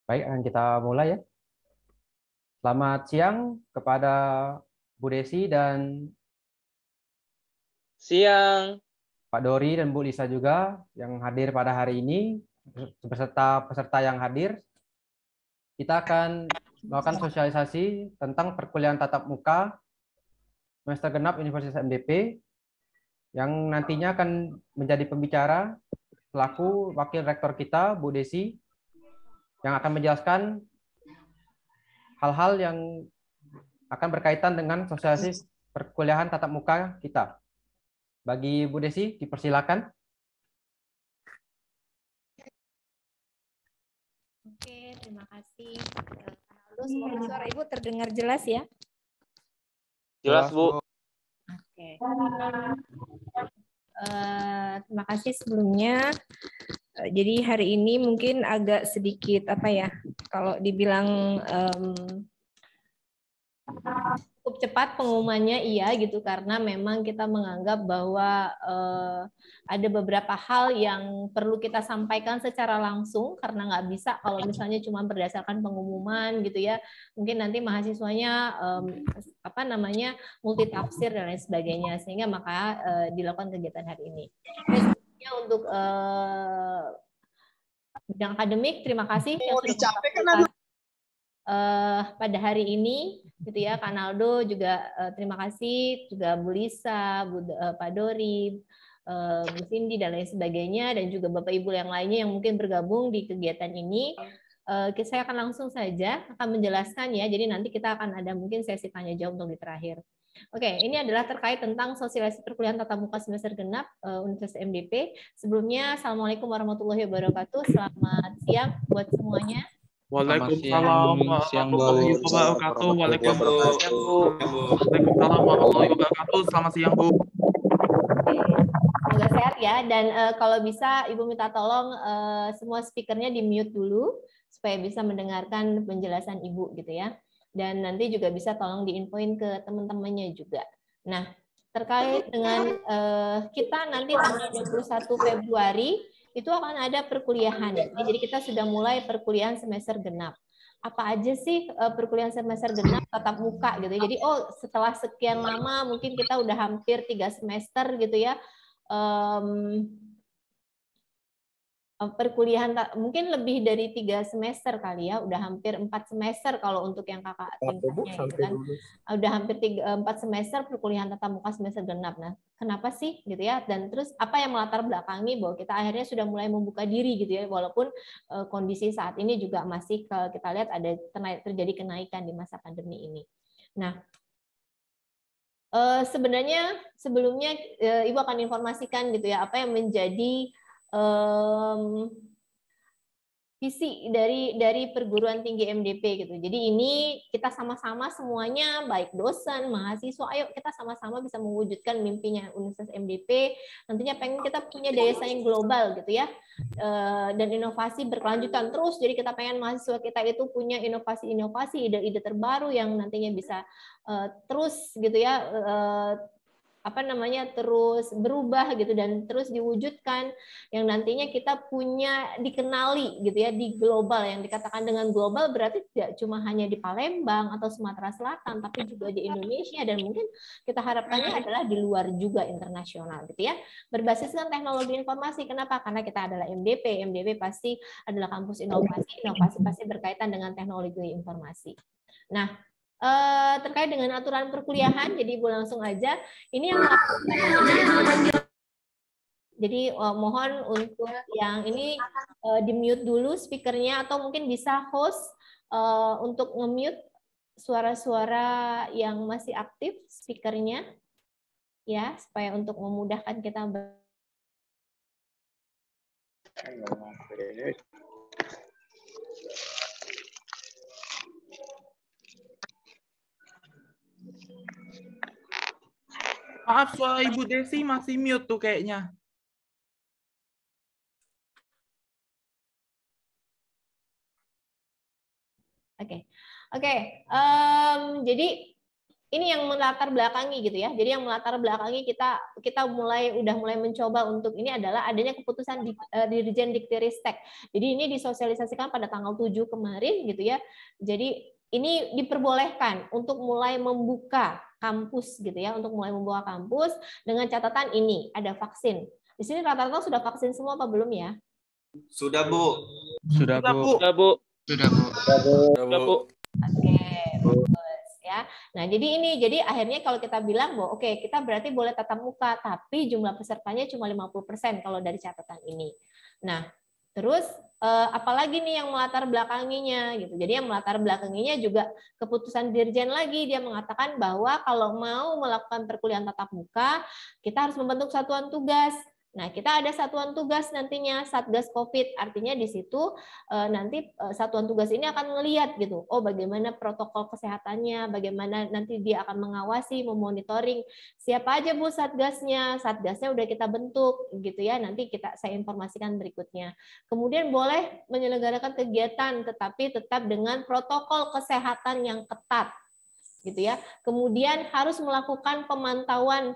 Baik, akan kita mulai ya. Selamat siang kepada Bu Desi dan Siang. Pak Dori dan Bu Lisa juga yang hadir pada hari ini, beserta peserta yang hadir. Kita akan melakukan sosialisasi tentang perkuliahan tatap muka semester genap Universitas MDP yang nantinya akan menjadi pembicara selaku Wakil Rektor kita, Bu Desi, yang akan menjelaskan hal-hal yang akan berkaitan dengan sosialisasi perkuliahan tatap muka kita. Bagi Bu Desi, dipersilakan. Oke, terima kasih. Aldo, semoga suara Ibu terdengar jelas ya. Jelas, Bu. Oke. Terima kasih sebelumnya. Jadi hari ini mungkin agak sedikit apa ya, kalau dibilang cukup cepat pengumumannya iya gitu, karena memang kita menganggap bahwa ada beberapa hal yang perlu kita sampaikan secara langsung, karena nggak bisa kalau misalnya cuma berdasarkan pengumuman gitu ya, mungkin nanti mahasiswanya apa namanya multitafsir dan lain sebagainya, sehingga maka dilakukan kegiatan hari ini. Untuk bidang akademik, terima kasih yang sudah melakukan pada hari ini gitu ya. Kak Naldo juga terima kasih, juga Bu Lisa, Pak Dori, Bu Cindy dan lain sebagainya, dan juga Bapak Ibu yang lainnya yang mungkin bergabung di kegiatan ini. Saya akan langsung saja akan menjelaskan ya. Jadi nanti kita akan ada mungkin sesi tanya jawab untuk di terakhir. Oke, ini adalah terkait tentang sosialisasi perkuliahan tatap muka semester genap Universitas MDP. Sebelumnya, Assalamualaikum warahmatullahi wabarakatuh. Selamat siang buat semuanya. Waalaikumsalam warahmatullahi wabarakatuh. Waalaikumsalam warahmatullahi wabarakatuh. Selamat siang, Bu. Semoga sehat ya. Dan kalau bisa Ibu minta tolong semua speakernya di mute dulu supaya bisa mendengarkan penjelasan Ibu gitu ya. Dan nanti juga bisa tolong diinfoin ke teman-temannya juga. Nah, terkait dengan kita nanti tanggal 21 Februari itu akan ada perkuliahan. Jadi kita sudah mulai perkuliahan semester genap. Apa aja sih perkuliahan semester genap tatap muka gitu. Jadi setelah sekian lama mungkin kita udah hampir 3 semester gitu ya. Perkuliahan mungkin lebih dari 3 semester kali ya, udah hampir 4 semester kalau untuk yang kakak tingkatnya gitu kan, udah hampir 4 semester perkuliahan tatap muka semester genap. Nah, kenapa sih gitu ya, dan terus apa yang melatar belakangi bahwa kita akhirnya sudah mulai membuka diri gitu ya, walaupun kondisi saat ini juga masih kita lihat ada terjadi kenaikan di masa pandemi ini. Nah, sebenarnya sebelumnya Ibu akan informasikan gitu ya apa yang menjadi visi dari perguruan tinggi MDP gitu. Jadi ini kita sama-sama semuanya, baik dosen, mahasiswa, ayo kita sama-sama bisa mewujudkan mimpinya Universitas MDP. Nantinya pengen kita punya daya saing global gitu ya, dan inovasi berkelanjutan terus. Jadi kita pengen mahasiswa kita itu punya inovasi-inovasi, ide-ide terbaru yang nantinya bisa terus gitu ya, terus berubah gitu dan terus diwujudkan, yang nantinya kita punya dikenali gitu ya di global. Yang dikatakan dengan global berarti tidak cuma hanya di Palembang atau Sumatera Selatan, tapi juga di Indonesia, dan mungkin kita harapkannya adalah di luar juga, internasional gitu ya, berbasiskan teknologi informasi. Kenapa? Karena kita adalah MDP. MDP pasti adalah kampus inovasi, inovasi pasti berkaitan dengan teknologi informasi. Nah, terkait dengan aturan perkuliahan, jadi Ibu langsung aja. Ini yang jadi mohon untuk yang ini di mute dulu speakernya, atau mungkin bisa host untuk nge-mute suara-suara yang masih aktif speakernya ya, supaya untuk memudahkan kita. Maaf, suara Ibu Desi masih mute tuh kayaknya. Oke. Jadi ini yang melatar belakangi gitu ya. Jadi yang melatar belakangi kita udah mulai mencoba untuk ini adalah adanya keputusan Dirjen Diktiristek. Jadi ini disosialisasikan pada tanggal 7 kemarin gitu ya. Jadi ini diperbolehkan untuk mulai membuka kampus gitu ya, untuk mulai membuka kampus dengan catatan ini ada vaksin. Di sini rata-rata sudah vaksin semua apa belum ya? Sudah, Bu. Sudah, Bu. Sudah, Bu. Sudah, Bu. Sudah, Bu. Oke, bagus ya. Nah, jadi akhirnya kalau kita bilang bahwa oke, kita berarti boleh tatap muka, tapi jumlah pesertanya cuma 50% kalau dari catatan ini. Nah, terus apalagi nih yang melatar belakanginya gitu. Jadi yang melatar belakanginya juga keputusan Dirjen lagi, dia mengatakan bahwa kalau mau melakukan perkuliahan tatap muka, kita harus membentuk satuan tugas. Nah, kita ada satuan tugas nantinya Satgas Covid, artinya di situ nanti satuan tugas ini akan melihat gitu, oh bagaimana protokol kesehatannya, bagaimana nanti dia akan mengawasi, memonitoring siapa aja Bu satgasnya udah kita bentuk gitu ya, nanti saya informasikan berikutnya. Kemudian boleh menyelenggarakan kegiatan, tetapi tetap dengan protokol kesehatan yang ketat gitu ya. Kemudian harus melakukan pemantauan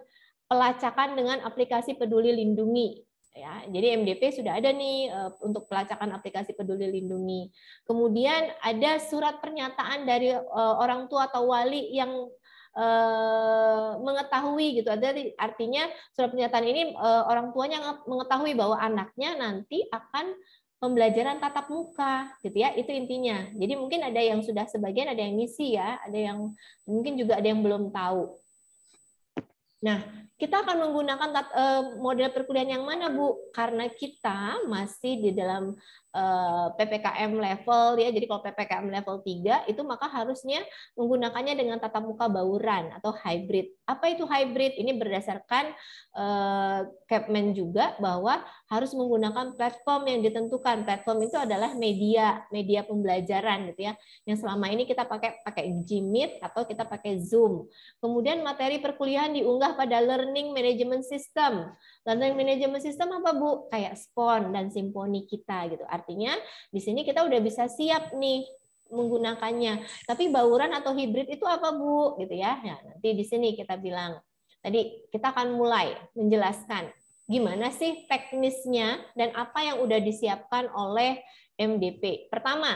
pelacakan dengan aplikasi Peduli Lindungi. Ya, jadi MDP sudah ada nih untuk pelacakan aplikasi Peduli Lindungi. Kemudian ada surat pernyataan dari orang tua atau wali yang mengetahui gitu. Artinya surat pernyataan ini orang tuanya mengetahui bahwa anaknya nanti akan pembelajaran tatap muka gitu ya, itu intinya. Jadi mungkin ada yang sudah sebagian, ada yang ngisi ya, ada yang mungkin juga ada yang belum tahu. Nah, kita akan menggunakan model perkuliahan yang mana, Bu? Karena kita masih di dalam PPKM level ya. Jadi kalau PPKM level 3 itu maka harusnya menggunakannya dengan tatap muka bauran atau hybrid. Apa itu hybrid? Ini berdasarkan Kepmen juga bahwa harus menggunakan platform yang ditentukan. Platform itu adalah media pembelajaran gitu ya. Yang selama ini kita pakai Gmeet atau kita pakai Zoom. Kemudian materi perkuliahan diunggah pada Learning Management System. Learning Management System apa, Bu? Kayak SPON dan Simponi kita gitu. Artinya di sini kita udah bisa siap nih menggunakannya. Tapi bauran atau hybrid itu apa, Bu? Gitu ya. Nah, nanti di sini kita bilang. Tadi kita akan mulai menjelaskan gimana sih teknisnya dan apa yang udah disiapkan oleh MDP. Pertama,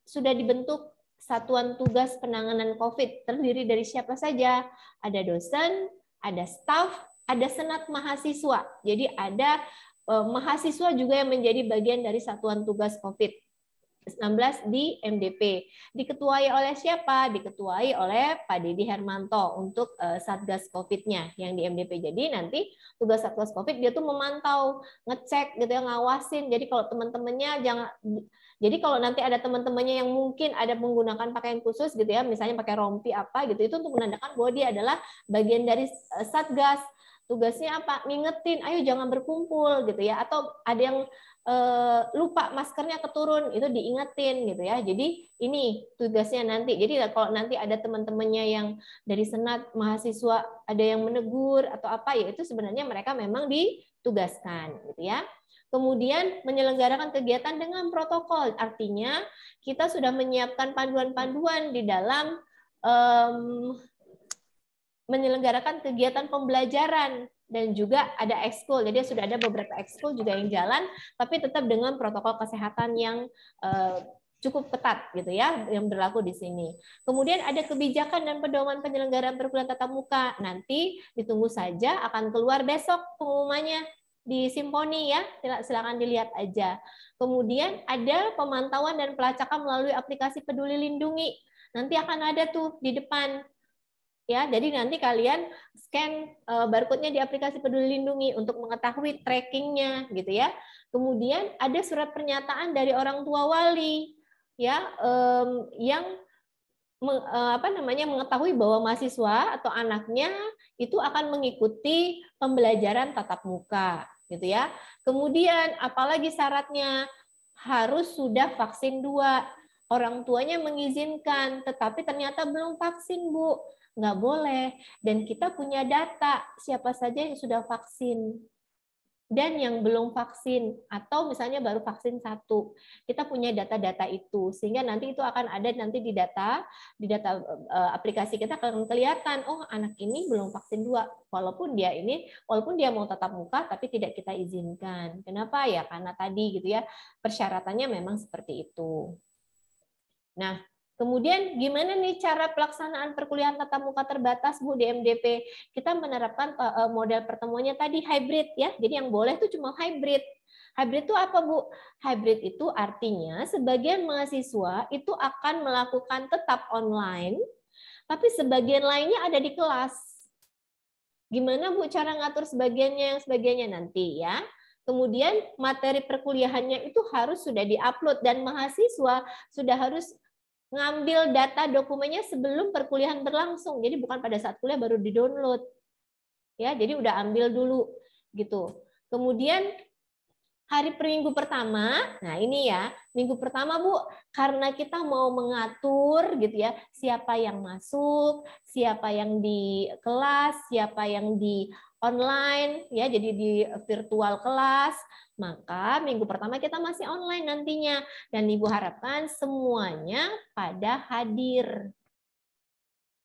sudah dibentuk Satuan Tugas Penanganan COVID, terdiri dari siapa saja? Ada dosen, ada staf, ada senat mahasiswa. Jadi ada mahasiswa juga yang menjadi bagian dari Satuan Tugas COVID-19 di MDP. Diketuai oleh siapa? Diketuai oleh Pak Didi Hermanto untuk Satgas COVID-nya yang di MDP. Jadi nanti tugas Satgas COVID dia tuh memantau, ngecek gitu ya, ngawasin. Jadi kalau teman-temannya jadi kalau nanti ada teman-temannya yang mungkin ada menggunakan pakaian khusus gitu ya, misalnya pakai rompi apa gitu, itu untuk menandakan bahwa dia adalah bagian dari Satgas. Tugasnya apa? Ngingetin, ayo jangan berkumpul gitu ya. Atau ada yang lupa maskernya keturun, itu diingetin gitu ya. Jadi ini tugasnya nanti. Jadi kalau nanti ada teman-temannya yang dari senat mahasiswa ada yang menegur atau apa ya, itu sebenarnya mereka memang ditugaskan gitu ya. Kemudian menyelenggarakan kegiatan dengan protokol, artinya kita sudah menyiapkan panduan-panduan di dalam menyelenggarakan kegiatan pembelajaran dan juga ada ekskul. Jadi sudah ada beberapa ekskul juga yang jalan, tapi tetap dengan protokol kesehatan yang cukup ketat gitu ya, yang berlaku di sini. Kemudian ada kebijakan dan pedoman penyelenggaraan perkuliahan tatap muka. Nanti ditunggu saja, akan keluar besok pengumumannya di Simponi ya, silakan dilihat aja. Kemudian ada pemantauan dan pelacakan melalui aplikasi Peduli Lindungi. Nanti akan ada tuh di depan. Ya, jadi nanti kalian scan barcode-nya di aplikasi Peduli Lindungi untuk mengetahui trackingnya gitu ya. Kemudian ada surat pernyataan dari orang tua wali ya yang mengetahui bahwa mahasiswa atau anaknya itu akan mengikuti pembelajaran tatap muka gitu ya. Kemudian apalagi syaratnya harus sudah vaksin 2. Orang tuanya mengizinkan tetapi ternyata belum vaksin, Bu. Nggak boleh. Dan kita punya data siapa saja yang sudah vaksin. dan yang belum vaksin atau misalnya baru vaksin 1. Kita punya data-data itu sehingga nanti itu akan ada nanti di data aplikasi kita akan kelihatan, oh anak ini belum vaksin 2 walaupun dia mau tatap muka tapi tidak kita izinkan. Kenapa ya? Karena tadi gitu ya, persyaratannya memang seperti itu. Nah, kemudian gimana nih cara pelaksanaan perkuliahan tatap muka terbatas Bu di MDP? Kita menerapkan model pertemuannya tadi hybrid ya. Jadi yang boleh itu cuma hybrid. Hybrid itu apa Bu? Hybrid itu artinya sebagian mahasiswa itu akan melakukan tetap online, tapi sebagian lainnya ada di kelas. Gimana Bu cara ngatur sebagiannya, yang sebagiannya nanti ya. Kemudian materi perkuliahannya itu harus sudah diupload dan mahasiswa sudah harus ngambil data dokumennya sebelum perkuliahan berlangsung. Jadi bukan pada saat kuliah baru di-download. Ya, jadi udah ambil dulu gitu. Kemudian hari per minggu pertama, nah ini ya, minggu pertama Bu, karena kita mau mengatur gitu ya, siapa yang masuk, siapa yang di kelas, siapa yang di online, ya jadi di virtual kelas, maka minggu pertama kita masih online nantinya. Dan Ibu harapkan semuanya pada hadir.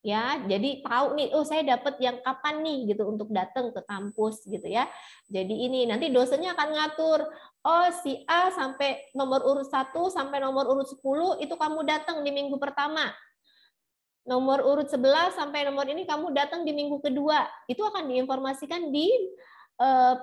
Ya, jadi tahu nih, oh saya dapat yang kapan nih gitu untuk datang ke kampus gitu ya. Jadi ini nanti dosennya akan ngatur, oh si A sampai nomor urut 1 sampai nomor urut 10 itu kamu datang di minggu pertama. Nomor urut 11 sampai nomor ini kamu datang di minggu kedua. Itu akan diinformasikan di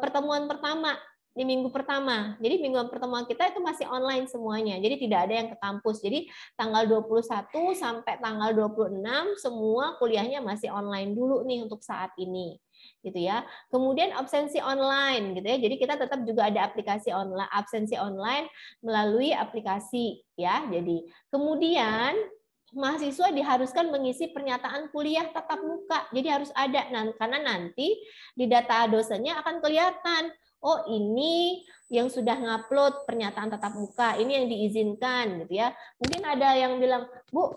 pertemuan pertama. Di minggu pertama. Jadi minggu pertemuan kita itu masih online semuanya. Jadi tidak ada yang ke kampus. Jadi tanggal 21 sampai tanggal 26 semua kuliahnya masih online dulu nih untuk saat ini. Gitu ya. Kemudian absensi online gitu ya. Jadi kita tetap juga ada aplikasi online, absensi online melalui aplikasi ya. Jadi kemudian mahasiswa diharuskan mengisi pernyataan kuliah tatap muka. Jadi harus ada karena nanti di data dosennya akan kelihatan, oh ini yang sudah ngupload pernyataan tatap muka, ini yang diizinkan gitu ya. Mungkin ada yang bilang, Bu,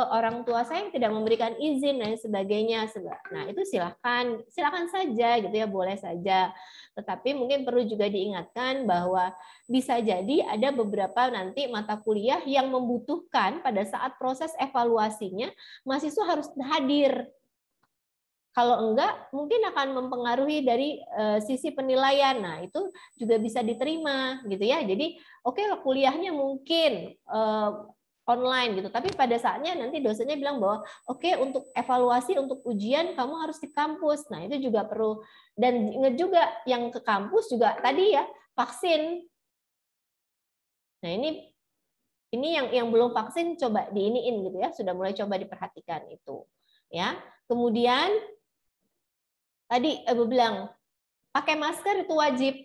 orang tua saya yang tidak memberikan izin dan sebagainya. Nah, itu silakan saja gitu ya, boleh saja. Tetapi mungkin perlu juga diingatkan bahwa bisa jadi ada beberapa nanti mata kuliah yang membutuhkan pada saat proses evaluasinya mahasiswa harus hadir. Kalau enggak, mungkin akan mempengaruhi dari sisi penilaian. Nah, itu juga bisa diterima, gitu ya. Jadi, oke, kuliahnya mungkin online gitu, tapi pada saatnya nanti dosennya bilang bahwa oke, untuk evaluasi untuk ujian kamu harus di kampus. Nah, itu juga perlu. Dan ingat juga yang ke kampus juga tadi ya vaksin. Nah, ini yang belum vaksin coba diiniin gitu ya, sudah mulai coba diperhatikan itu. Ya. Kemudian tadi Ibu bilang pakai masker itu wajib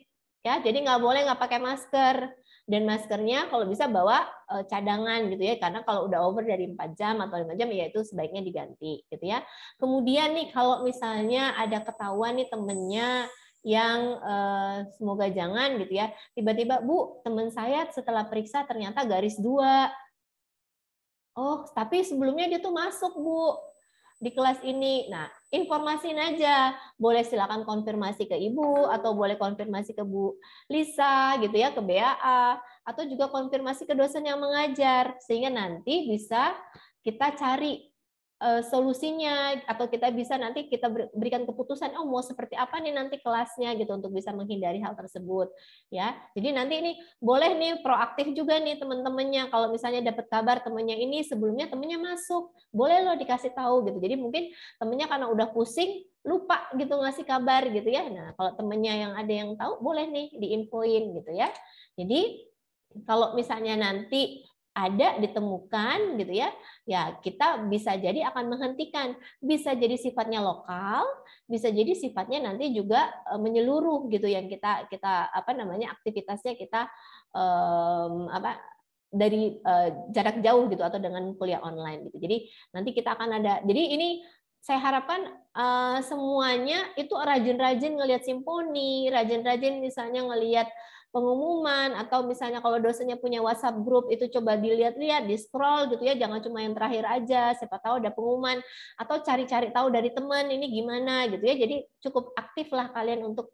ya, jadi nggak boleh nggak pakai masker, dan maskernya kalau bisa bawa cadangan gitu ya, karena kalau udah over dari 4 jam atau 5 jam ya itu sebaiknya diganti gitu ya. Kemudian nih kalau misalnya ada ketahuan nih temennya yang semoga jangan gitu ya, tiba-tiba Bu teman saya setelah periksa ternyata garis 2, oh tapi sebelumnya dia tuh masuk Bu di kelas ini. Nah, informasiin aja. Boleh silakan konfirmasi ke Ibu atau boleh konfirmasi ke Bu Lisa gitu ya, ke BAA, atau juga konfirmasi ke dosen yang mengajar sehingga nanti bisa kita cari solusinya, atau kita bisa nanti kita berikan keputusan, oh mau seperti apa nih nanti kelasnya gitu untuk bisa menghindari hal tersebut ya. Jadi nanti ini boleh nih proaktif juga nih teman-temannya, kalau misalnya dapat kabar temannya ini sebelumnya temannya masuk, boleh loh dikasih tahu gitu. Jadi mungkin temannya karena udah pusing lupa gitu ngasih kabar gitu ya. Nah kalau temannya yang ada yang tahu boleh nih diinfoin gitu ya. Jadi kalau misalnya nanti ada ditemukan gitu ya, ya kita bisa jadi akan menghentikan, bisa jadi sifatnya lokal, bisa jadi sifatnya nanti juga menyeluruh gitu, yang kita apa namanya aktivitasnya kita dari jarak jauh gitu atau dengan kuliah online gitu. Jadi nanti kita akan ada, jadi ini saya harapkan semuanya itu rajin-rajin ngelihat simponi, rajin-rajin misalnya ngelihat pengumuman, atau misalnya kalau dosennya punya WhatsApp grup itu coba dilihat-lihat, di scroll gitu ya, jangan cuma yang terakhir aja, siapa tahu ada pengumuman, atau cari-cari tahu dari teman ini gimana gitu ya. Jadi cukup aktif lah kalian untuk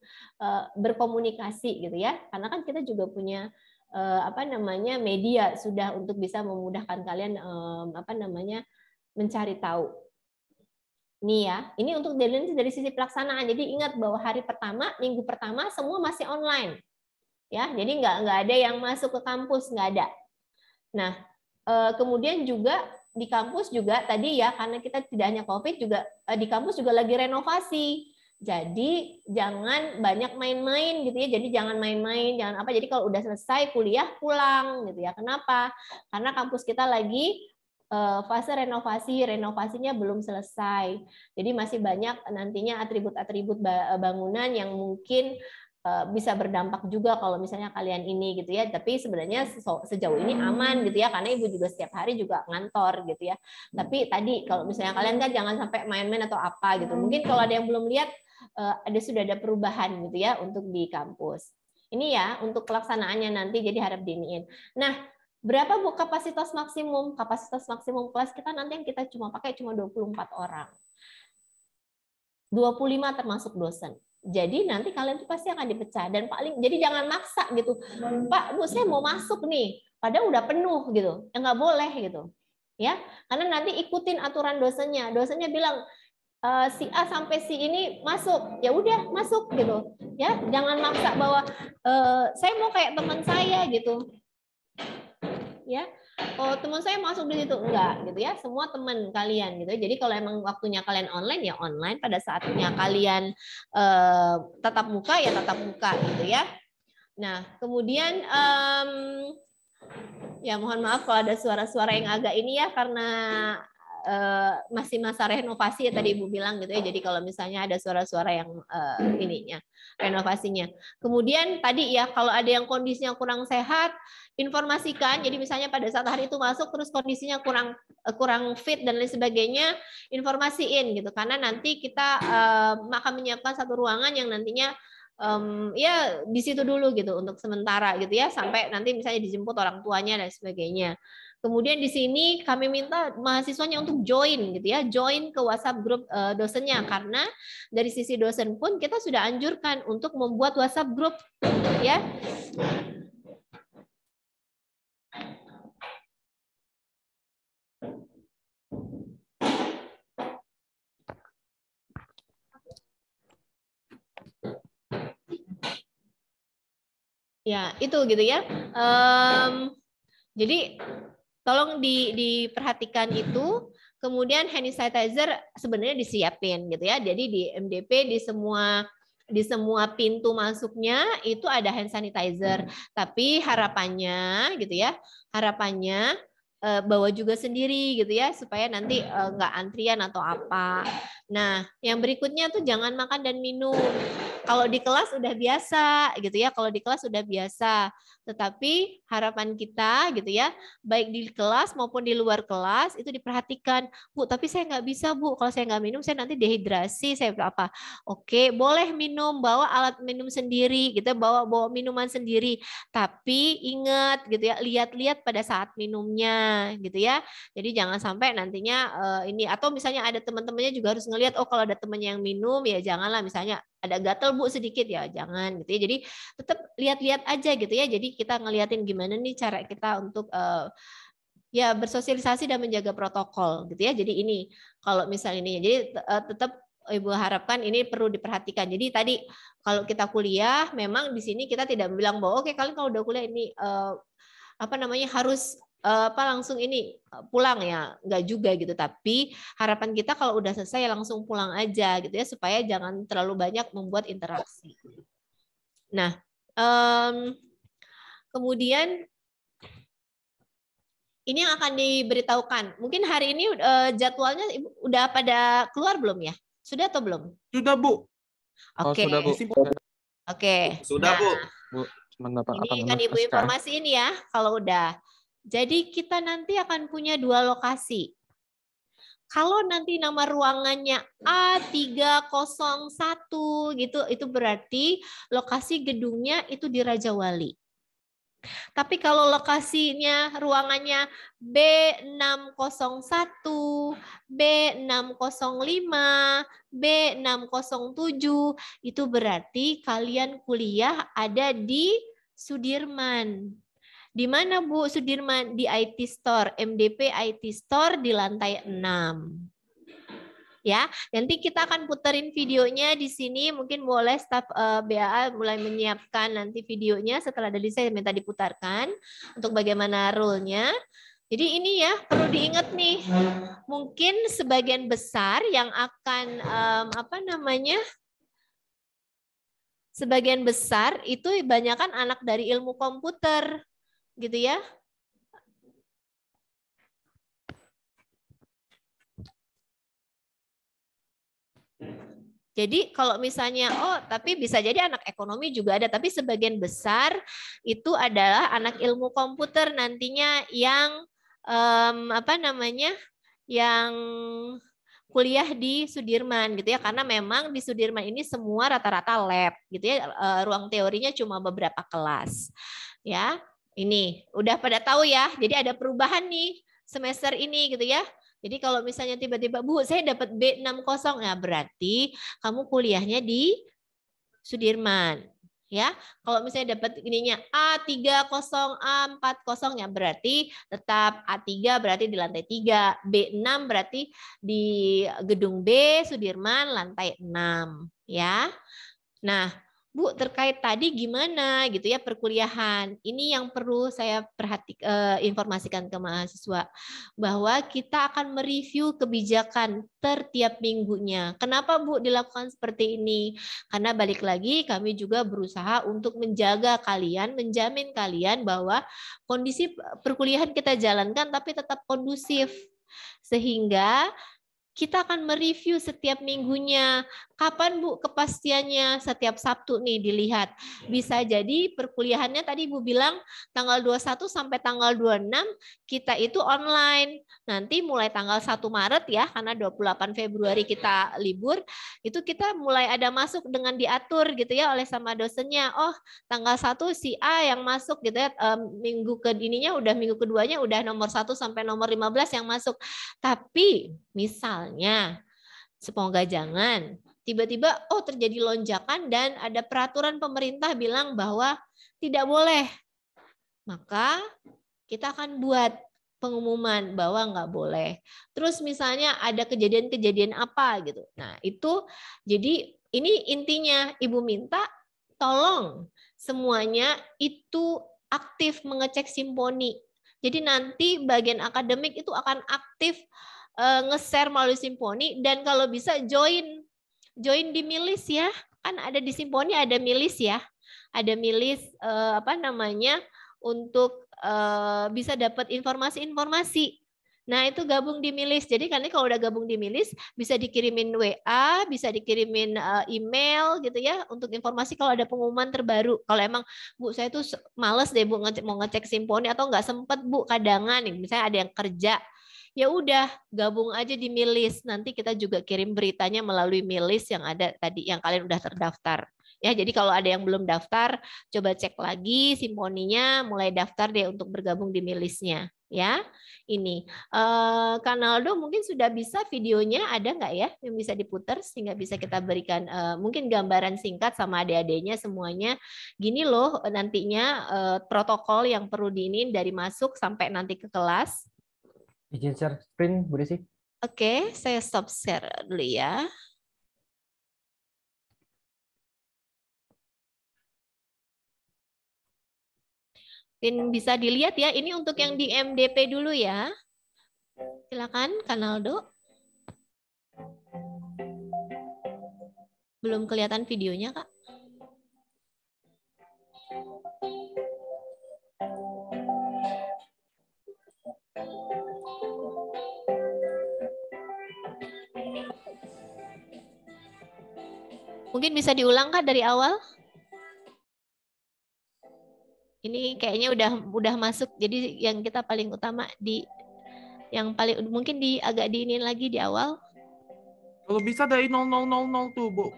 berkomunikasi gitu ya, karena kan kita juga punya media sudah untuk bisa memudahkan kalian mencari tahu. Nih ya, ini untuk dari sisi pelaksanaan. Jadi ingat bahwa hari pertama, minggu pertama semua masih online, ya. Jadi nggak ada yang masuk ke kampus, nggak ada. Nah, kemudian juga di kampus juga tadi ya, karena kita tidak hanya COVID juga di kampus juga lagi renovasi. Jadi jangan banyak main-main gitu ya. Jadi jangan main-main, jangan apa. Jadi kalau udah selesai kuliah pulang gitu ya. Kenapa? Karena kampus kita lagi fase renovasinya belum selesai. Jadi masih banyak nantinya atribut-atribut bangunan yang mungkin bisa berdampak juga kalau misalnya kalian ini gitu ya. Tapi sebenarnya sejauh ini aman gitu ya, karena ibu juga setiap hari juga ngantor gitu ya. Tapi tadi kalau misalnya kalian kan jangan sampai main-main atau apa gitu. Mungkin kalau ada yang belum lihat sudah ada perubahan gitu ya untuk di kampus. Ini ya untuk pelaksanaannya nanti, jadi harap diiniin. Nah, berapa Bu kapasitas maksimum? Kapasitas maksimum kelas kita nanti yang kita pakai cuma 24 orang. 25 termasuk dosen. Jadi nanti kalian tuh pasti akan dipecah, dan jadi jangan maksa gitu. Pak, Bu, saya mau masuk nih, padahal udah penuh gitu. Ya nggak boleh gitu. Ya, karena nanti ikutin aturan dosennya. Dosennya bilang si A sampai si ini masuk, ya udah masuk gitu. Ya, jangan maksa bahwa saya mau kayak teman saya gitu. Ya, oh teman saya masuk di situ, enggak gitu ya, semua teman kalian gitu. Jadi kalau emang waktunya kalian online ya online, pada saatnya kalian tatap muka ya tatap muka gitu ya. Nah kemudian ya mohon maaf kalau ada suara-suara yang agak ini ya, karena masih masa renovasi ya tadi Ibu bilang gitu ya. Jadi kalau misalnya ada suara-suara yang ininya renovasinya. Kemudian tadi ya kalau ada yang kondisinya kurang sehat, informasikan. Jadi misalnya pada saat hari itu masuk terus kondisinya kurang fit dan lain sebagainya, informasiin gitu. Karena nanti kita akan menyiapkan satu ruangan yang nantinya ya di situ dulu gitu untuk sementara gitu ya, sampai nanti misalnya dijemput orang tuanya dan sebagainya. Kemudian di sini kami minta mahasiswanya untuk join gitu ya, join ke WhatsApp grup dosennya, karena dari sisi dosen pun kita sudah anjurkan untuk membuat WhatsApp grup ya. Ya, itu gitu ya. Jadi tolong diperhatikan itu. Kemudian hand sanitizer sebenarnya disiapin gitu ya. Jadi di MDP di semua pintu masuknya itu ada hand sanitizer. Tapi harapannya gitu ya, harapannya bawa juga sendiri gitu ya, supaya nanti nggak antrian atau apa. Nah, yang berikutnya tuh jangan makan dan minum. Kalau di kelas udah biasa gitu ya, kalau di kelas udah biasa. Tetapi harapan kita gitu ya, baik di kelas maupun di luar kelas itu diperhatikan. Bu, tapi saya nggak bisa Bu, kalau saya nggak minum saya nanti dehidrasi, saya apa? Oke, boleh minum, bawa alat minum sendiri gitu, bawa minuman sendiri. Tapi ingat gitu ya, lihat-lihat pada saat minumnya gitu ya. Jadi jangan sampai nantinya ini, atau misalnya ada teman-temannya juga harus ngelihat, oh kalau ada temannya yang minum ya janganlah, misalnya ada gatel Bu sedikit ya jangan gitu ya. Jadi tetap lihat-lihat aja gitu ya. Jadi kita ngeliatin gimana nih cara kita untuk ya bersosialisasi dan menjaga protokol gitu ya. Jadi ini kalau misalnya ini, jadi tetap Ibu harapkan ini perlu diperhatikan. Jadi tadi kalau kita kuliah, memang di sini kita tidak bilang bahwa oke kalian kalau udah kuliah ini harus langsung ini pulang ya, nggak juga gitu. Tapi harapan kita kalau udah selesai langsung pulang aja gitu ya, supaya jangan terlalu banyak membuat interaksi. Nah, kemudian ini yang akan diberitahukan. Mungkin hari ini jadwalnya udah pada keluar belum ya? Sudah atau belum? Sudah Bu. Oke. Sudah Bu. Oke. Sudah Bu. Ini kan Ibu informasiin ya kalau udah. Jadi kita nanti akan punya 2 lokasi. Kalau nanti nama ruangannya A301 gitu, itu berarti lokasi gedungnya itu di Raja Wali. Tapi kalau lokasinya ruangannya B601, B605, B607, itu berarti kalian kuliah ada di Sudirman. Di mana Bu Sudirman? Di IT Store, MDP IT Store di lantai 6. Ya, nanti kita akan puterin videonya di sini. Mungkin boleh staf BAA mulai menyiapkan nanti videonya. Setelah dari saya minta diputarkan untuk bagaimana rule-nya. Jadi ini ya perlu diingat nih. Mungkin sebagian besar yang akan sebagian besar itu kebanyakan anak dari ilmu komputer, gitu ya. Jadi kalau misalnya, tapi bisa jadi anak ekonomi juga ada, tapi sebagian besar itu adalah anak ilmu komputer nantinya yang yang kuliah di Sudirman gitu ya, karena memang di Sudirman ini semua rata-rata lab gitu ya, ruang teorinya cuma beberapa kelas. Ya, ini udah pada tahu ya, jadi ada perubahan nih semester ini gitu ya. Jadi kalau misalnya tiba-tiba, Bu, saya dapat B60, ya berarti kamu kuliahnya di Sudirman. Ya, kalau misalnya dapat ininya A30, A40, ya berarti tetap A3 berarti di lantai 3, B6 berarti di gedung B Sudirman lantai 6, ya. Nah, Bu, terkait tadi gimana gitu ya perkuliahan. Ini yang perlu saya informasikan ke mahasiswa bahwa kita akan mereview kebijakan setiap minggunya. Kenapa Bu dilakukan seperti ini? Karena balik lagi kami juga berusaha untuk menjaga kalian, menjamin kalian bahwa kondisi perkuliahan kita jalankan tapi tetap kondusif. Sehingga kita akan mereview setiap minggunya. Kapan Bu kepastiannya? Setiap Sabtu nih dilihat. Bisa jadi perkuliahannya tadi Ibu bilang tanggal 21 sampai tanggal 26 kita itu online. Nanti mulai tanggal 1 Maret ya, karena 28 Februari kita libur, itu kita mulai ada masuk dengan diatur gitu ya oleh sama dosennya. Oh, tanggal 1 si A yang masuk gitu ya, minggu minggu keduanya udah nomor 1 sampai nomor 15 yang masuk. Tapi misalnya, semoga jangan, tiba-tiba terjadi lonjakan dan ada peraturan pemerintah bilang bahwa tidak boleh. Maka kita akan buat pengumuman bahwa nggak boleh. Terus misalnya ada kejadian-kejadian apa gitu. Nah itu, jadi ini intinya Ibu minta tolong semuanya itu aktif mengecek Simponi. Jadi nanti bagian akademik itu akan aktif nge-share melalui Simponi, dan kalau bisa join di milis ya, kan ada di Simponi ada milis ya, ada milis untuk bisa dapat informasi-informasi. Nah itu gabung di milis. Jadi kalau udah gabung di milis bisa dikirimin WA, bisa dikirimin email gitu ya untuk informasi kalau ada pengumuman terbaru. Kalau emang Bu saya tuh males deh Bu mau ngecek Simponi atau nggak sempet Bu kadangan nih, misalnya ada yang kerja. Ya udah gabung aja di milis. Nanti kita juga kirim beritanya melalui milis yang ada tadi yang kalian udah terdaftar. Ya, jadi kalau ada yang belum daftar, coba cek lagi Simponinya, mulai daftar deh untuk bergabung di milisnya. Ya, ini Kanaldo mungkin sudah bisa videonya, ada nggak ya yang bisa diputar sehingga bisa kita berikan mungkin gambaran singkat sama adik-adiknya semuanya. Gini loh nantinya protokol yang perlu diinin dari masuk sampai nanti ke kelas. Izin share screen, Bu Desi. Oke, saya stop share dulu ya. Mungkin bisa dilihat ya, ini untuk yang di MDP dulu ya. Silakan, Kanaldo. Belum kelihatan videonya, Kak. Mungkin bisa diulang Kak dari awal? Ini kayaknya udah masuk. Jadi yang kita paling utama di Yang paling mungkin agak diinin lagi di awal. Kalau bisa dari 0000 tuh, Bu.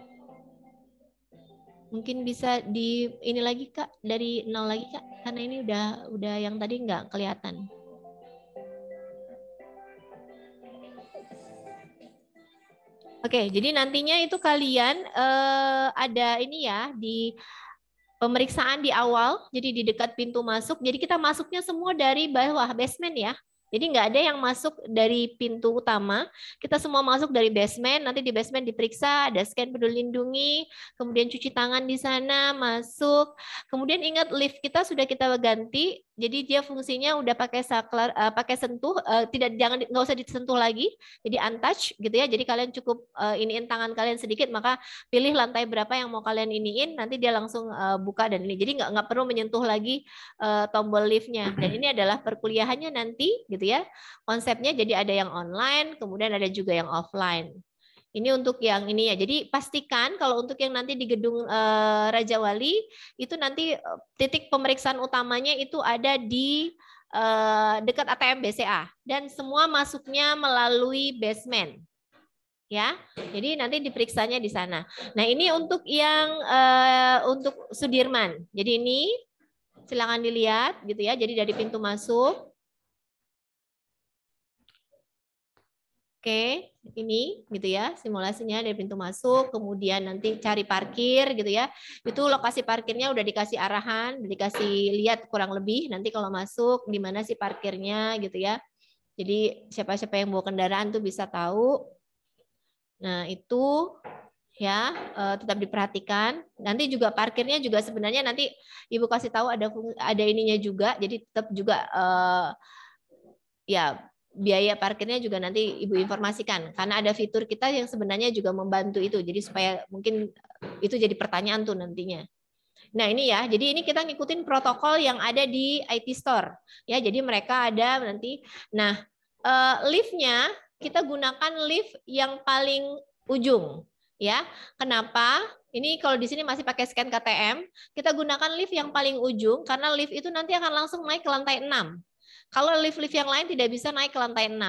Mungkin bisa di ini lagi Kak, dari 0 lagi Kak, karena ini udah yang tadi nggak kelihatan. Oke, jadi nantinya itu kalian ada ini ya di pemeriksaan di awal, jadi di dekat pintu masuk. Jadi kita masuknya semua dari bawah basement ya. Jadi nggak ada yang masuk dari pintu utama, kita semua masuk dari basement, nanti di basement diperiksa, ada scan peduli lindungi, kemudian cuci tangan di sana, masuk. Kemudian ingat lift kita sudah kita ganti, jadi dia fungsinya udah pakai saklar, pakai sentuh, nggak usah disentuh lagi, jadi untouch gitu ya. Jadi kalian cukup iniin tangan kalian sedikit, maka pilih lantai berapa yang mau kalian iniin, nanti dia langsung buka dan ini. Jadi nggak perlu menyentuh lagi tombol liftnya. Dan ini adalah perkuliahannya nanti gitu ya. Konsepnya jadi ada yang online, kemudian ada juga yang offline. Ini untuk yang ini ya. Jadi pastikan kalau untuk yang nanti di gedung Raja Wali itu nanti titik pemeriksaan utamanya itu ada di dekat ATM BCA dan semua masuknya melalui basement. Ya, jadi nanti diperiksanya di sana. Nah, ini untuk yang untuk Sudirman. Jadi ini silakan dilihat gitu ya. Jadi dari pintu masuk. Oke, ini gitu ya simulasinya dari pintu masuk, kemudian nanti cari parkir gitu ya. Itu lokasi parkirnya udah dikasih arahan, udah dikasih lihat kurang lebih nanti kalau masuk di mana sih parkirnya gitu ya. Jadi siapa-siapa yang bawa kendaraan tuh bisa tahu. Nah, itu ya tetap diperhatikan. Nanti juga parkirnya juga sebenarnya nanti Ibu kasih tahu ada ininya juga. Jadi tetap juga ya biaya parkirnya juga nanti Ibu informasikan karena ada fitur kita yang sebenarnya juga membantu itu. Jadi supaya mungkin itu jadi pertanyaan tuh nantinya. Nah, ini ya. Jadi ini kita ngikutin protokol yang ada di IT Store. Ya, jadi mereka ada nanti. Nah, liftnya kita gunakan lift yang paling ujung. Ya, kenapa? Ini kalau di sini masih pakai scan KTM, kita gunakan lift yang paling ujung karena lift itu nanti akan langsung naik ke lantai 6. Kalau lift-lift yang lain tidak bisa naik ke lantai 6.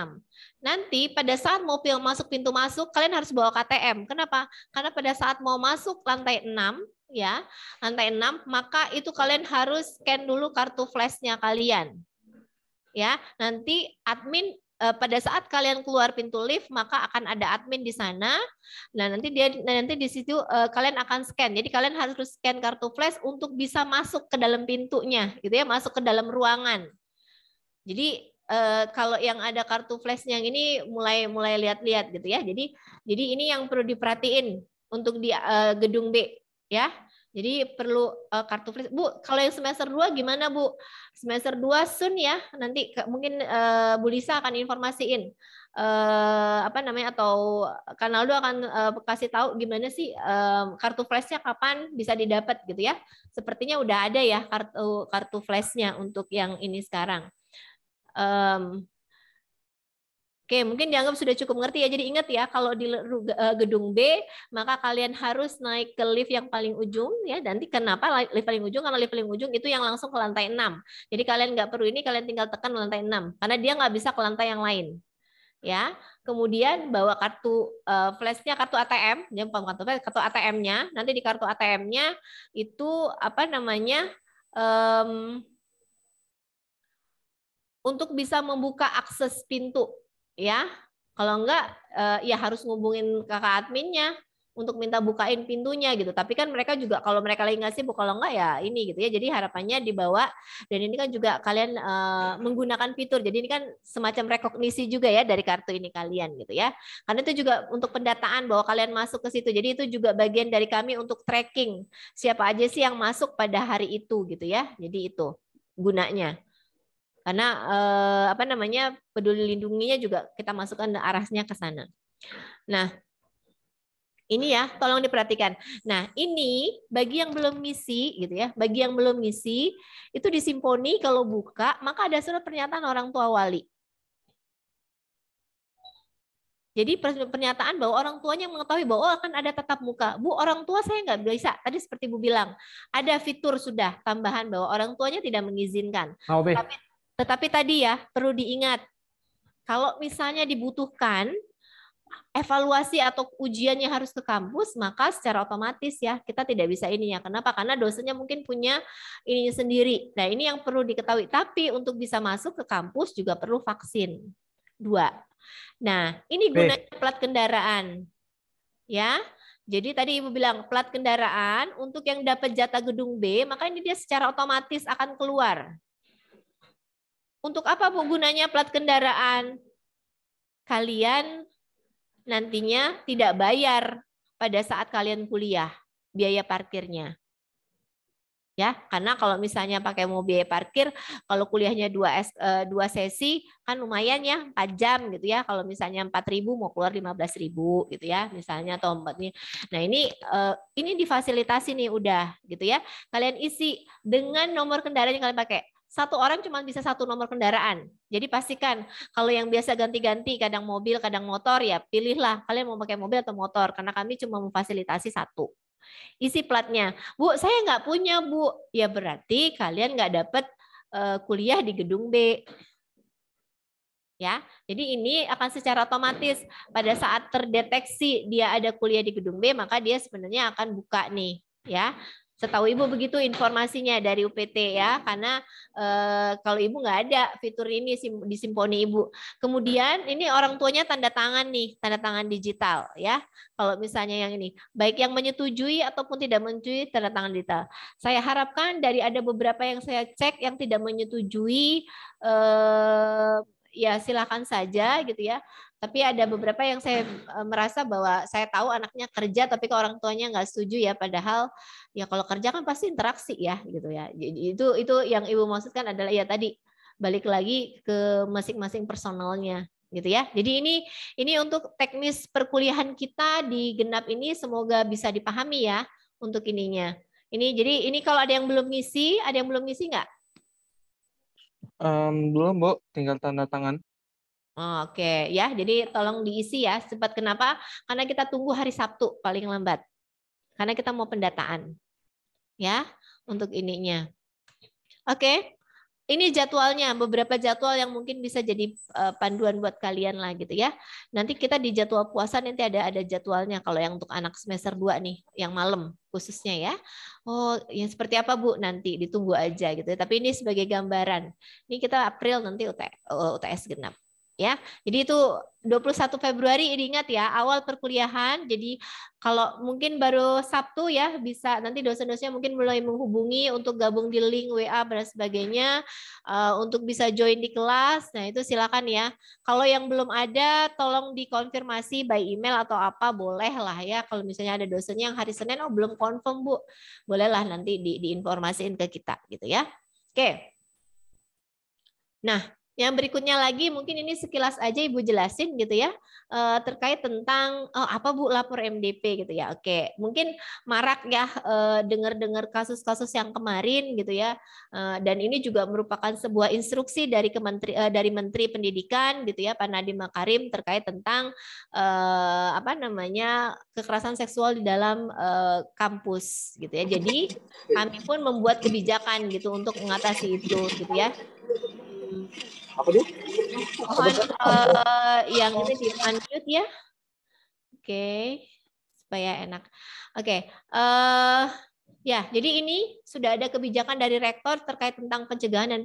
Nanti pada saat mau masuk pintu masuk, kalian harus bawa KTM. Kenapa? Karena pada saat mau masuk lantai 6, ya, lantai 6, maka itu kalian harus scan dulu kartu flashnya kalian. Ya, nanti admin pada saat kalian keluar pintu lift, maka akan ada admin di sana. Nah, nanti di situ kalian akan scan. Jadi kalian harus scan kartu flash untuk bisa masuk ke dalam pintunya, gitu ya, masuk ke dalam ruangan. Jadi kalau yang ada kartu flashnya yang ini mulai lihat-lihat gitu ya. Jadi ini yang perlu diperhatiin untuk di gedung B ya. Jadi perlu kartu flash. Bu, kalau yang semester 2 gimana, Bu? Semester 2 soon ya. Nanti mungkin Bu Lisa akan informasiin atau Kanaldo akan kasih tahu gimana sih kartu flashnya kapan bisa didapat gitu ya. Sepertinya udah ada ya kartu flashnya untuk yang ini sekarang. Oke, mungkin dianggap sudah cukup ngerti ya. Jadi ingat ya, kalau di gedung B, maka kalian harus naik ke lift yang paling ujung ya. Nanti kenapa lift paling ujung? Karena lift paling ujung itu yang langsung ke lantai 6. Jadi kalian nggak perlu ini, kalian tinggal tekan lantai 6 karena dia nggak bisa ke lantai yang lain. Ya, kemudian bawa kartu flashnya, kartu ATM, jangan kartu flash, kartu ATM-nya. Nanti di kartu ATM-nya itu untuk bisa membuka akses pintu ya. Kalau enggak ya harus ngubungin kakak adminnya untuk minta bukain pintunya gitu. Tapi kan mereka juga kalau mereka lagi nggak sibuk, kalau enggak ya ini gitu ya. Jadi harapannya dibawa, dan ini kan juga kalian menggunakan fitur. Jadi ini kan semacam rekognisi juga ya dari kartu ini kalian gitu ya. Karena itu juga untuk pendataan bahwa kalian masuk ke situ. Jadi itu juga bagian dari kami untuk tracking siapa aja sih yang masuk pada hari itu gitu ya. Jadi itu gunanya. Karena peduli lindunginya juga kita masukkan arahnya ke sana. Nah, ini ya, tolong diperhatikan. Nah, ini bagi yang belum ngisi gitu ya, bagi yang belum ngisi itu di Simponi kalau buka maka ada surat pernyataan orang tua wali. Jadi pernyataan bahwa orang tuanya mengetahui bahwa akan ada tatap muka. Bu, orang tua saya nggak bisa. Tadi seperti Bu bilang, ada fitur sudah tambahan bahwa orang tuanya tidak mengizinkan. Tetapi tadi ya perlu diingat Kalau misalnya dibutuhkan evaluasi atau ujiannya harus ke kampus, maka secara otomatis ya kita tidak bisa ininya. Kenapa? Karena dosennya mungkin punya ininya sendiri. Nah, ini yang perlu diketahui. Tapi untuk bisa masuk ke kampus juga perlu vaksin 2. Nah, ini gunanya plat kendaraan. Ya. Jadi tadi Ibu bilang plat kendaraan untuk yang dapat jatah gedung B, maka ini dia secara otomatis akan keluar. Untuk apa Bu gunanya plat kendaraan? Kalian nantinya tidak bayar pada saat kalian kuliah biaya parkirnya. Ya, karena kalau misalnya pakai mau biaya parkir, kalau kuliahnya 2 sesi kan lumayan ya 4 jam gitu ya. Kalau misalnya 4.000 mau keluar 15.000 gitu ya, misalnya atau 4. Nah, ini difasilitasi nih udah gitu ya. Kalian isi dengan nomor kendaraan yang kalian pakai. Satu orang cuma bisa 1 nomor kendaraan. Jadi pastikan kalau yang biasa ganti-ganti kadang mobil, kadang motor ya pilihlah kalian mau pakai mobil atau motor karena kami cuma memfasilitasi 1. Isi platnya. Bu, saya nggak punya, Bu. Ya berarti kalian nggak dapat kuliah di gedung B. Ya, jadi ini akan secara otomatis pada saat terdeteksi dia ada kuliah di gedung B, maka dia sebenarnya akan buka nih, ya. Setahu Ibu begitu informasinya dari UPT ya, karena kalau Ibu nggak ada fitur ini di Simponi Ibu. Kemudian ini orang tuanya tanda tangan nih, tanda tangan digital ya. Kalau misalnya yang ini, baik yang menyetujui ataupun tidak menyetujui tanda tangan digital. Saya harapkan dari ada beberapa yang saya cek yang tidak menyetujui, ya silakan saja gitu ya. Tapi ada beberapa yang saya merasa bahwa saya tahu anaknya kerja tapi ke orang tuanya nggak setuju ya, padahal ya kalau kerja kan pasti interaksi ya gitu ya. Jadi itu yang Ibu maksudkan adalah ya tadi balik lagi ke masing-masing personalnya gitu ya. Jadi ini untuk teknis perkuliahan kita di Genap ini semoga bisa dipahami ya untuk ininya. Jadi ini kalau ada yang belum ngisi, ada yang belum ngisi nggak? Belum, Bu, tinggal tanda tangan. Oke ya, jadi tolong diisi ya cepat. Kenapa? Karena kita tunggu hari Sabtu paling lambat. Karena kita mau pendataan. Ya, untuk ininya. Oke. Ini jadwalnya, beberapa jadwal yang mungkin bisa jadi panduan buat kalian lah gitu ya. Nanti kita di jadwal puasa nanti ada jadwalnya kalau yang untuk anak semester 2 nih, yang malam khususnya ya. Oh, yang seperti apa Bu? Nanti ditunggu aja gitu ya. Tapi ini sebagai gambaran. Ini kita April nanti UTS genap. Ya, jadi itu 21 Februari diingat ya, awal perkuliahan. Jadi kalau mungkin baru Sabtu ya bisa nanti dosen-dosennya mungkin mulai menghubungi untuk gabung di link WA dan sebagainya untuk bisa join di kelas. Nah, itu silakan ya. Kalau yang belum ada tolong dikonfirmasi by email atau apa boleh lah ya. Kalau misalnya ada dosennya yang hari Senin belum confirm Bu, bolehlah nanti diinformasiin ke kita gitu ya. Oke. Nah, yang berikutnya lagi mungkin ini sekilas aja Ibu jelasin gitu ya terkait tentang apa Bu lapor MDP gitu ya. Oke, mungkin marak ya dengar-dengar kasus-kasus yang kemarin gitu ya. Dan ini juga merupakan sebuah instruksi dari dari Menteri Pendidikan gitu ya Pak Nadiem Makarim terkait tentang kekerasan seksual di dalam kampus gitu ya. Jadi kami pun membuat kebijakan gitu untuk mengatasi itu gitu ya. Apa dia? Mohon yang ini di unmute ya. Oke, supaya enak. Oke, ya, jadi ini sudah ada kebijakan dari rektor terkait tentang pencegahan dan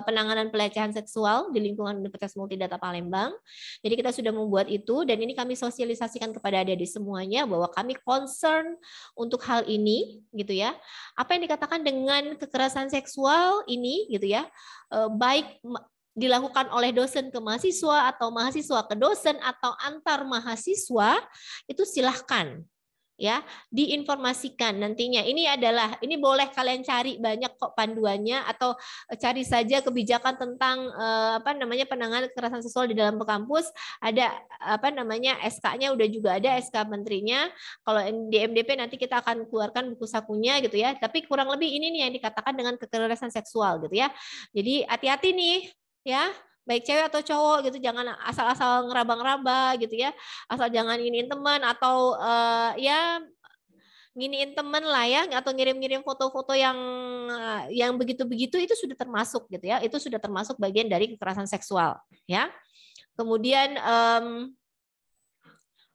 penanganan pelecehan seksual di lingkungan Universitas Multidata Palembang. Jadi kita sudah membuat itu dan ini kami sosialisasikan kepada adik-adik semuanya bahwa kami concern untuk hal ini gitu ya. Apa yang dikatakan dengan kekerasan seksual ini gitu ya, baik dilakukan oleh dosen ke mahasiswa atau mahasiswa ke dosen atau antar mahasiswa itu silahkan ya diinformasikan nantinya. Ini boleh kalian cari banyak kok panduannya atau cari saja kebijakan tentang penanganan kekerasan seksual di dalam kampus. Ada SK-nya udah juga ada SK menterinya. Kalau di MDP nanti kita akan keluarkan buku sakunya gitu ya. Tapi kurang lebih ini nih yang dikatakan dengan kekerasan seksual gitu ya. Jadi hati-hati nih ya, baik cewek atau cowok gitu, jangan asal-asal ngeraba-ngeraba gitu ya, asal jangan nginiin teman atau ya nginiin teman lah ya, atau ngirim-ngirim foto-foto yang begitu-begitu itu sudah termasuk gitu ya, itu sudah termasuk bagian dari kekerasan seksual ya. kemudian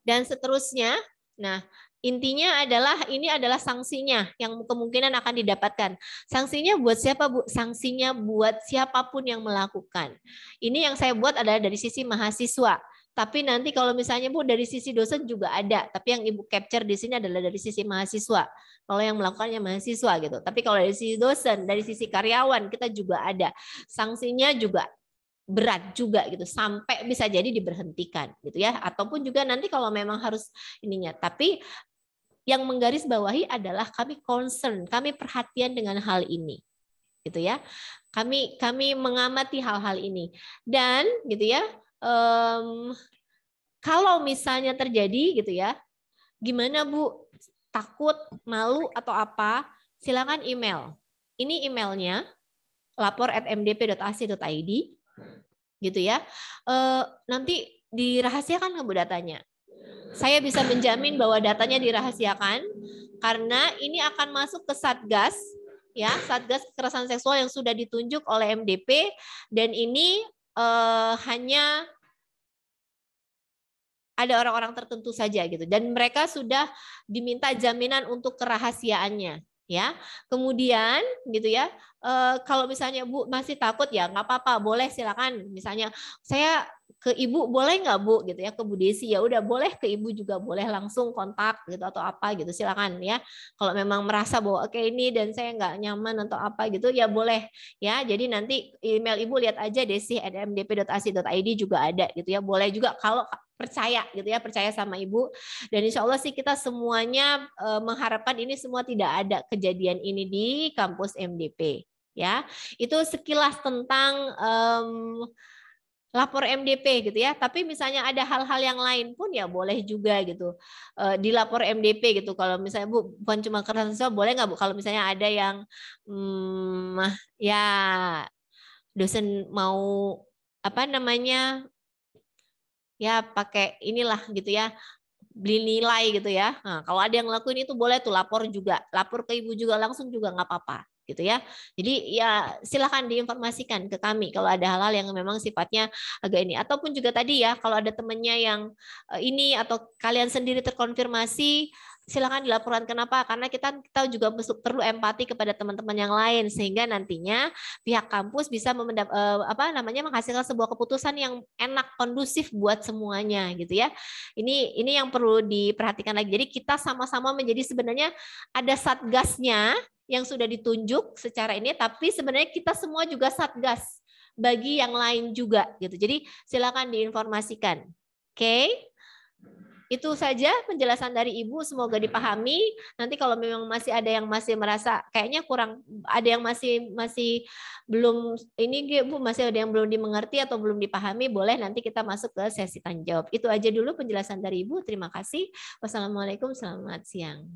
dan seterusnya. Nah, intinya adalah ini adalah sanksinya yang kemungkinan akan didapatkan. Sanksinya buat siapa, Bu? Sanksinya buat siapapun yang melakukan. Ini yang saya buat adalah dari sisi mahasiswa. Tapi nanti kalau misalnya Bu dari sisi dosen juga ada. Tapi yang Ibu capture di sini adalah dari sisi mahasiswa. Kalau yang melakukannya mahasiswa gitu. Tapi kalau dari sisi dosen, dari sisi karyawan kita juga ada. Sanksinya juga berat juga gitu, sampai bisa jadi diberhentikan gitu ya, ataupun juga nanti kalau memang harus ininya. Tapi yang menggarisbawahi adalah kami concern, kami perhatian dengan hal ini gitu ya. Kami mengamati hal-hal ini dan gitu ya. Kalau misalnya terjadi gitu ya, gimana Bu? Takut, malu atau apa? Silakan email. Ini emailnya lapor@mdp.ac.id gitu ya. Nanti dirahasiakan nggak Bu datanya? Saya bisa menjamin bahwa datanya dirahasiakan karena ini akan masuk ke Satgas ya, Satgas Kekerasan Seksual yang sudah ditunjuk oleh MDP dan ini hanya ada orang-orang tertentu saja gitu dan mereka sudah diminta jaminan untuk kerahasiaannya ya. Kemudian gitu ya, kalau misalnya Bu masih takut ya nggak apa-apa, boleh silakan. Misalnya saya ke Ibu boleh nggak Bu gitu ya, ke Bu Desi ya udah boleh, ke Ibu juga boleh langsung kontak gitu atau apa gitu silakan ya. Kalau memang merasa bahwa oke ini dan saya nggak nyaman atau apa gitu ya boleh ya. Jadi nanti email Ibu lihat aja desi@mdp.ac.id juga ada gitu ya. Boleh juga kalau percaya gitu ya, percaya sama Ibu. Dan insya Allah sih kita semuanya mengharapkan ini semua tidak ada kejadian ini di kampus MDP ya. Itu sekilas tentang lapor MDP gitu ya. Tapi misalnya ada hal-hal yang lain pun ya boleh juga gitu dilapor MDP gitu. Kalau misalnya Bu bukan cuma kekerasan seksual, boleh nggak Bu kalau misalnya ada yang ya dosen mau apa namanya ya pakai inilah gitu ya, beli nilai gitu ya. Nah, kalau ada yang ngelakuin itu boleh tuh lapor juga, lapor ke Ibu juga langsung juga nggak apa-apa gitu ya. Jadi ya silakan diinformasikan ke kami kalau ada hal-hal yang memang sifatnya agak ini. Ataupun juga tadi ya kalau ada temennya yang ini atau kalian sendiri terkonfirmasi, silakan dilaporkan. Kenapa? Karena kita juga perlu empati kepada teman-teman yang lain sehingga nantinya pihak kampus bisa menghasilkan sebuah keputusan yang enak, kondusif buat semuanya gitu ya. Ini yang perlu diperhatikan lagi. Jadi kita sama-sama menjadi sebenarnya ada satgasnya yang sudah ditunjuk secara ini, tapi sebenarnya kita semua juga satgas bagi yang lain juga gitu. Jadi silakan diinformasikan. Oke. Itu saja penjelasan dari Ibu, semoga dipahami. Nanti kalau memang masih ada yang masih merasa kayaknya kurang, ada yang masih belum ini Bu, masih ada yang belum dimengerti atau belum dipahami, boleh nanti kita masuk ke sesi tanya jawab. Itu aja dulu penjelasan dari Ibu. Terima kasih. Wassalamualaikum, selamat siang.